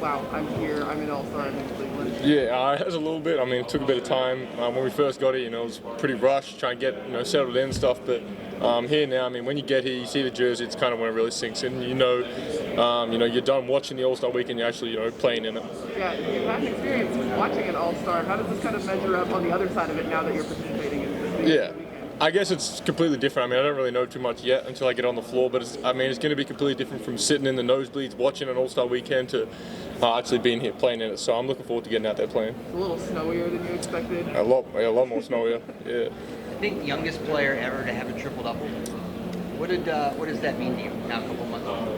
wow, I'm here, I'm an all-star, I'm in Cleveland? Yeah, it has a little bit. I mean, it took a bit of time. When we first got it, it was pretty rushed, trying to get, settled in and stuff. But here now, I mean, when you get here, you see the jersey, it's kind of when it really sinks in. You're done watching the All-Star weekend, you're actually, playing in it. Yeah, you've had an experience watching an all-star. How does this kind of measure up on the other side of it now that you're participating in this Yeah. I guess it's completely different. I mean, I don't really know too much yet until I get on the floor, but it's going to be completely different from sitting in the nosebleeds watching an All-Star weekend to actually being here playing in it. So I'm looking forward to getting out there playing. It's a little snowier than you expected. A lot more snowier. Yeah. I think youngest player ever to have a triple-double. What does that mean to you now, a couple months on?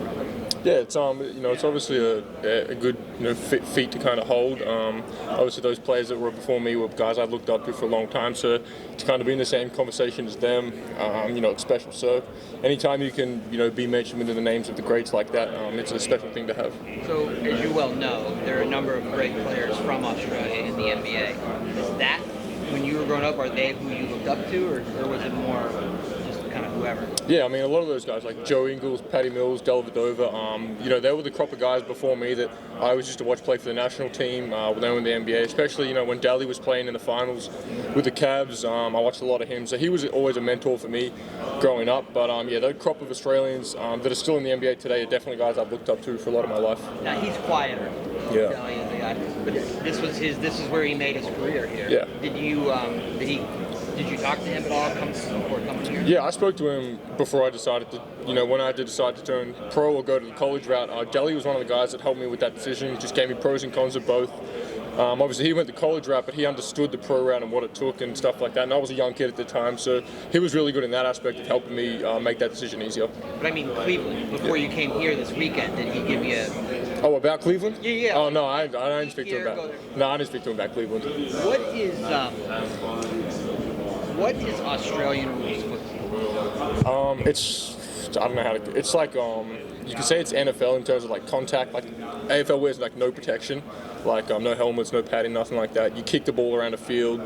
Yeah, it's it's obviously a good feat to kind of hold. Obviously, those players that were before me were guys I looked up to for a long time. So to kind of be in the same conversation as them, it's special. So anytime you can be mentioned into the names of the greats like that, it's a special thing to have. So as you well know, there are a number of great players from Australia in the NBA. Is that when you were growing up? Are they who you looked up to, or was it more kind of whoever? Yeah, I mean, a lot of those guys like Joe Ingles, Patty Mills, Dellavedova, they were the crop of guys before me that I always used to watch play for the national team when they were in the NBA, especially, when Daly was playing in the finals with the Cavs. I watched a lot of him, so he was always a mentor for me growing up. But that crop of Australians that are still in the NBA today are definitely guys I've looked up to for a lot of my life. Now, he's quieter. Yeah. Daly is the guy. But this is where he made his career here. Yeah. Did you talk to him at all before coming here? Yeah, I spoke to him before I decided to, when I did decide to turn pro or go to the college route. Daly was one of the guys that helped me with that decision, just gave me pros and cons of both. Obviously, he went the college route, but he understood the pro route and what it took and stuff like that. And I was a young kid at the time, so he was really good in that aspect of helping me make that decision easier. But I mean, Cleveland, before you came here this weekend, did he give you a... Oh, about Cleveland? Yeah. Oh, no, I didn't speak to him about... No, I didn't speak to him about Cleveland. What is Australian rules football? I don't know how to. It's like you can say it's NFL in terms of like contact. Like AFL wears like no protection, like no helmets, no padding, nothing like that. You kick the ball around the field.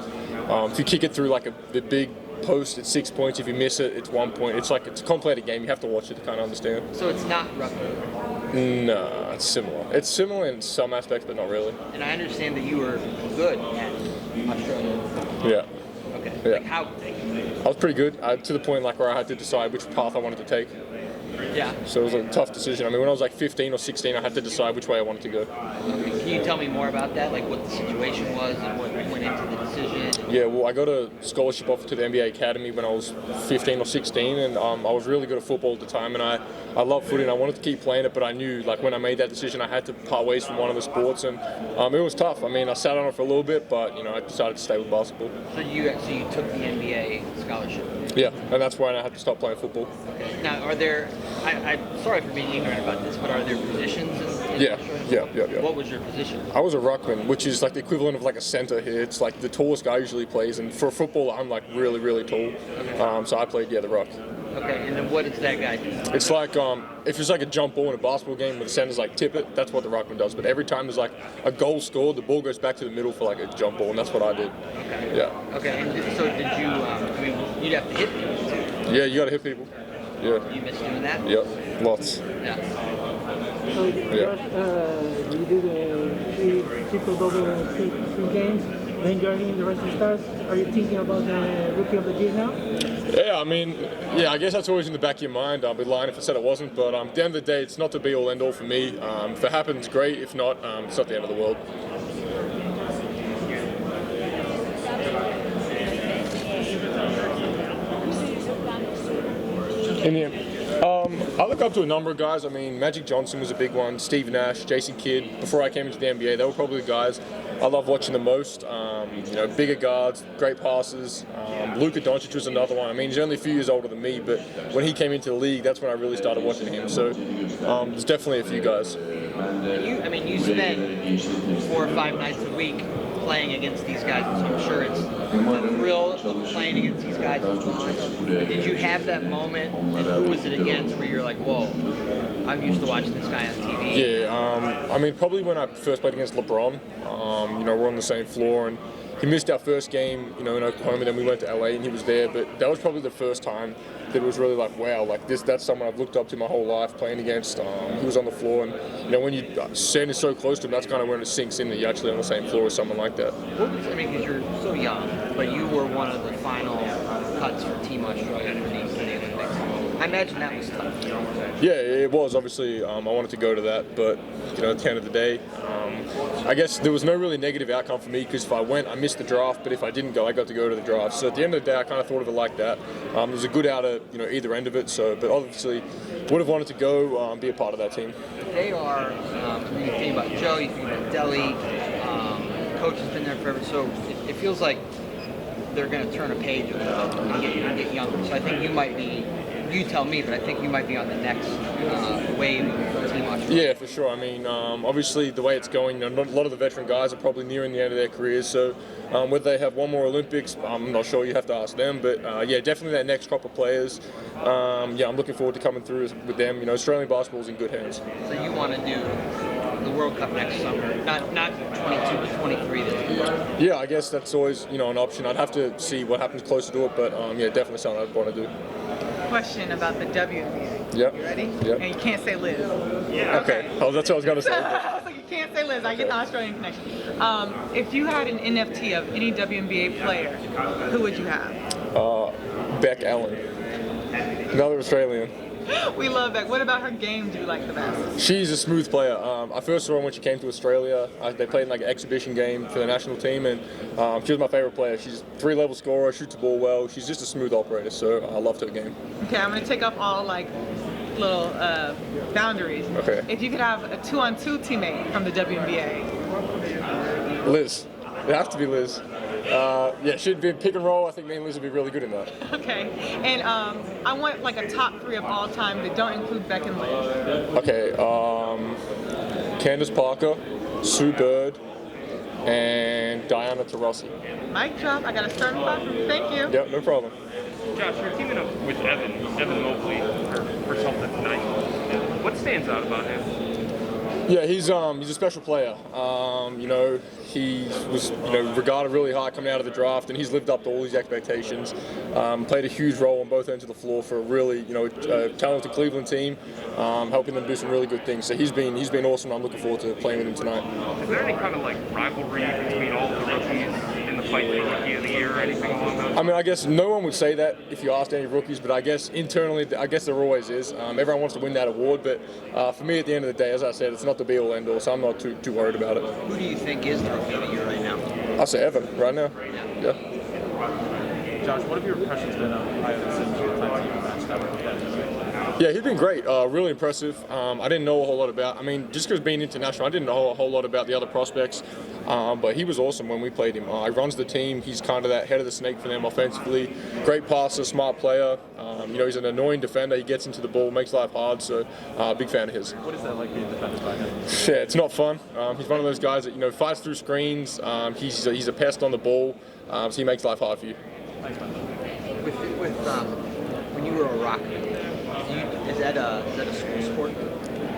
If you kick it through like the big post, it's 6 points. If you miss it, it's 1 point. It's a complicated game. You have to watch it to kind of understand. So it's not rugby? No, it's similar. It's similar in some aspects, but not really. And I understand that you were good at Australian football. Yeah. Okay. Yeah. Like how? I was pretty good to the point where I had to decide which path I wanted to take. Yeah. So it was a tough decision. I mean, when I was like 15 or 16, I had to decide which way I wanted to go. Okay. Can you tell me more about that? Like what the situation was and what went into the decision? Yeah, well, I got a scholarship offer to the NBA Academy when I was 15 or 16, and I was really good at football at the time, and I loved footy, and I wanted to keep playing it, but I knew, like, when I made that decision, I had to part ways from one of the sports, and it was tough. I mean, I sat on it for a little bit, but, I decided to stay with basketball. So you took the NBA scholarship? Yeah, and that's why I had to stop playing football. Okay. Now, are there, I'm sorry for being ignorant about this, but are there positions in Yeah. What was your position? I was a ruckman, which is like the equivalent of like a center here. It's like the tallest guy usually plays, and for a footballer, I'm like really, really tall. Okay. So I played, the ruck. Okay, and then what does that guy do? It's like if it's like a jump ball in a basketball game where the center's like tip it, that's what the ruckman does. But every time there's like a goal scored, the ball goes back to the middle for like a jump ball, and that's what I did. Okay. Yeah. Okay, and so did you, you'd have to hit people too? Yeah, you gotta hit people. Yeah. You miss doing that? Yep, lots. Yeah. So you did a triple-double three games, then you're in the Rising Stars. Are you thinking about the Rookie of the Year now? Yeah, I mean, I guess that's always in the back of your mind. I'd be lying if I said it wasn't, but at the end of the day, it's not the be-all, end-all for me. If it happens, great. If not, it's not the end of the world. I look up to a number of guys. I mean, Magic Johnson was a big one, Steve Nash, Jason Kidd. Before I came into the NBA, they were probably the guys I love watching the most. Bigger guards, great passes. Luka Doncic was another one. I mean, he's only a few years older than me, but when he came into the league, that's when I really started watching him. So there's definitely a few guys. You spend 4 or 5 nights a week playing against these guys, so I'm sure it's the thrill of playing against these guys. Did you have that moment, and who was it against, where you're like, whoa, I'm used to watching this guy on TV? Yeah, I mean, probably when I first played against LeBron, we're on the same floor, and he missed our first game, in Oklahoma. Then we went to LA and he was there. But that was probably the first time that it was really like, wow, like that's someone I've looked up to my whole life playing against. He was on the floor, and when you stand so close to him, that's kind of when it sinks in that you're actually on the same floor as someone like that. Because you're so young, but you were one of the final cuts for Team Australia in the Olympics. I imagine that was tough. Yeah, it was. Obviously, I wanted to go to that, but at the end of the day, I guess there was no really negative outcome for me because if I went, I missed the draft, but if I didn't go, I got to go to the draft. So at the end of the day, I kind of thought of it like that. There was a good out of either end of it. So, but obviously, would have wanted to go be a part of that team. They are. You think about Joe, you think about Delhi. Coach has been there forever, so it feels like they're going to turn a page and get younger. So I think you might be. You tell me, but I think you might be on the next wave of Team Australia. Yeah, for sure. I mean, obviously the way it's going, a lot of the veteran guys are probably nearing the end of their careers. So whether they have one more Olympics, I'm not sure. You have to ask them. But yeah, definitely that next crop of players. Yeah, I'm looking forward to coming through with them. Australian basketball is in good hands. So you want to do the World Cup next summer, not 22 but 23 this year. Yeah, I guess that's always an option. I'd have to see what happens closer to it, but yeah, definitely something I'd want to do. Question about the WNBA. Yep. You ready? Yep. And you can't say Liz. Yeah. Okay. Oh, that's what I was going to say. I was like, you can't say Liz. I get the Australian connection. If you had an NFT of any WNBA player, who would you have? Beck Allen. Another Australian. We love Beck. What about her game do you like the best? She's a smooth player. I first saw her when she came to Australia. They played in like an exhibition game for the national team, and she was my favorite player. She's a 3-level scorer, shoots the ball well. She's just a smooth operator, so I loved her game. Okay, I'm going to take off all little boundaries. Okay. If you could have a 2-on-2 teammate from the WNBA. Liz. It has to be Liz. Yeah, she'd be pick and roll. I think me and Liz would be really good in that. Okay, and I want a top 3 of all time that don't include Beck and Liz. Okay, Candace Parker, Sue Bird, and Diana Taurasi. Mic drop. I got a starting spot for you. Thank you. Yep, no problem. Josh, you're teaming up with Evan Mobley for something tonight. What stands out about him? Yeah, he's a special player. He was regarded really high coming out of the draft, and he's lived up to all these expectations. Played a huge role on both ends of the floor for a really talented Cleveland team, helping them do some really good things. So he's been awesome. I'm looking forward to playing with him tonight. Is there any kind of rivalry between all the rookies in the fight for Rookie of the Year or anything along those lines? I mean, I guess no one would say that if you asked any rookies, but I guess internally, there always is. Everyone wants to win that award, but for me, at the end of the day, as I said, it's not the be-all, end-all, so I'm not too worried about it. Who do you think is the Rookie of the Year right now? I'll say Evan right now. Yeah. Josh, what have your impressions been on Ivan since the time you matched up with him? Yeah, he's been great. Really impressive. I didn't know a whole lot about. I mean, just because being international, I didn't know a whole lot about the other prospects. But he was awesome when we played him. He runs the team. He's kind of that head of the snake for them offensively. Great passer, smart player. He's an annoying defender. He gets into the ball, makes life hard. So, big fan of his. What is that like being defended by him? Yeah, it's not fun. He's one of those guys that fights through screens. He's a pest on the ball. So he makes life hard for you. Thanks, man. When you were a Rockman, is that a school sport?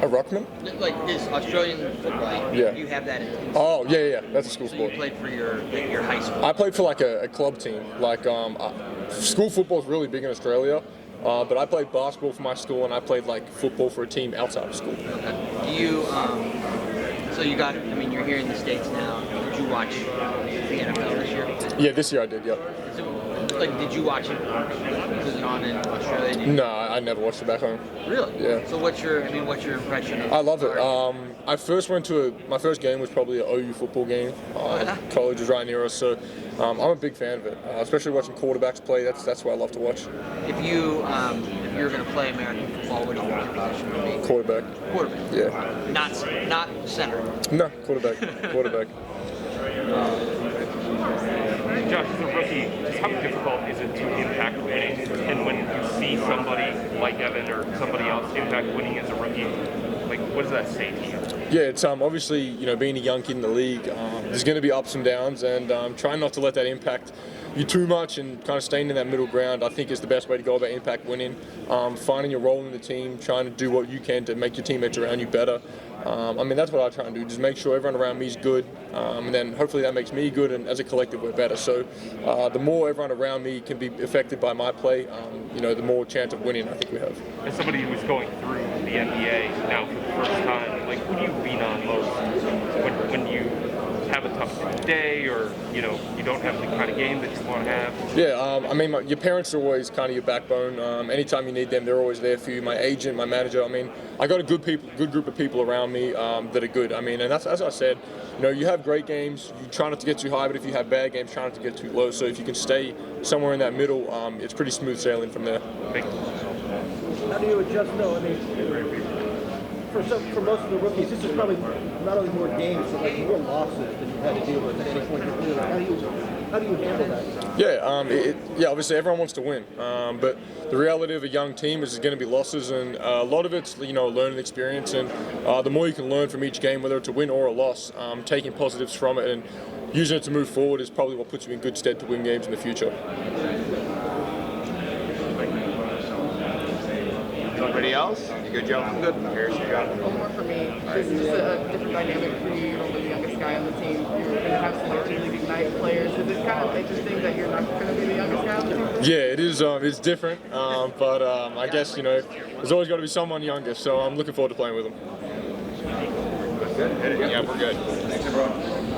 A ruckman? Like this Australian football. Yeah. You have that in Oh, yeah. That's a school so sport. you played for your high school. I played for a club team. School football is really big in Australia. But I played basketball for my school, and I played football for a team outside of school. Okay. Do you you're here in the States now. Did you watch the NFL this year? Yeah, this year I did. Yep. Did you watch it? Was it on in Australia? No, I never watched it back home. Really? Yeah. So what's your impression of? I love it. I first went to my first game was probably an OU football game. College is right near us, so I'm a big fan of it. Especially watching quarterbacks play. That's what I love to watch. If you're going to play American football, what do you think your position would be? Quarterback. Quarterback. Yeah. Not center. No, quarterback. Quarterback. Josh, as a rookie, just how difficult is it to impact winning? And when you see somebody like Evan or somebody else impact winning as a rookie, what does that say to you? Yeah, it's obviously being a young kid in the league, there's going to be ups and downs, and trying not to let that impact you too much and kind of staying in that middle ground, I think is the best way to go about impact winning. Finding your role in the team, trying to do what you can to make your teammates around you better. I mean, that's what I try and do, just make sure everyone around me is good, and then hopefully that makes me good, and as a collective we're better. So the more everyone around me can be affected by my play, the more chance of winning I think we have. As somebody who is going through the NBA now for the first time, like, who do you lean on most when you have a tough day, or you don't have the kind of game that you want to have? Yeah, I mean, your parents are always kind of your backbone. Anytime you need them, they're always there for you. My agent, my manager. I mean, I got a good group of people around me that are good. I mean, and that's, as I said, you have great games. You try not to get too high, but if you have bad games, try not to get too low. So if you can stay somewhere in that middle, it's pretty smooth sailing from there. How do you adjust though? I mean, for most of the rookies, this is probably not only more games, but like more losses than you had to deal with at any point in your career. How do you handle that? Yeah, obviously everyone wants to win, but the reality of a young team is going to be losses, and a lot of it's learning experience, and the more you can learn from each game, whether it's a win or a loss, taking positives from it and using it to move forward is probably what puts you in good stead to win games in the future. Anybody else? You good, Joe? I'm good. Here's you got it. One more for me. This is just a different dynamic for you. You're the youngest guy on the team. You're going to have some opportunity to ignite players. Is it kind of interesting that you're not going to be the youngest guy on the team? Yeah, it is. It's different, but I guess there's always got to be someone younger. So I'm looking forward to playing with them. Good. Yeah, we're good. Thanks, everyone.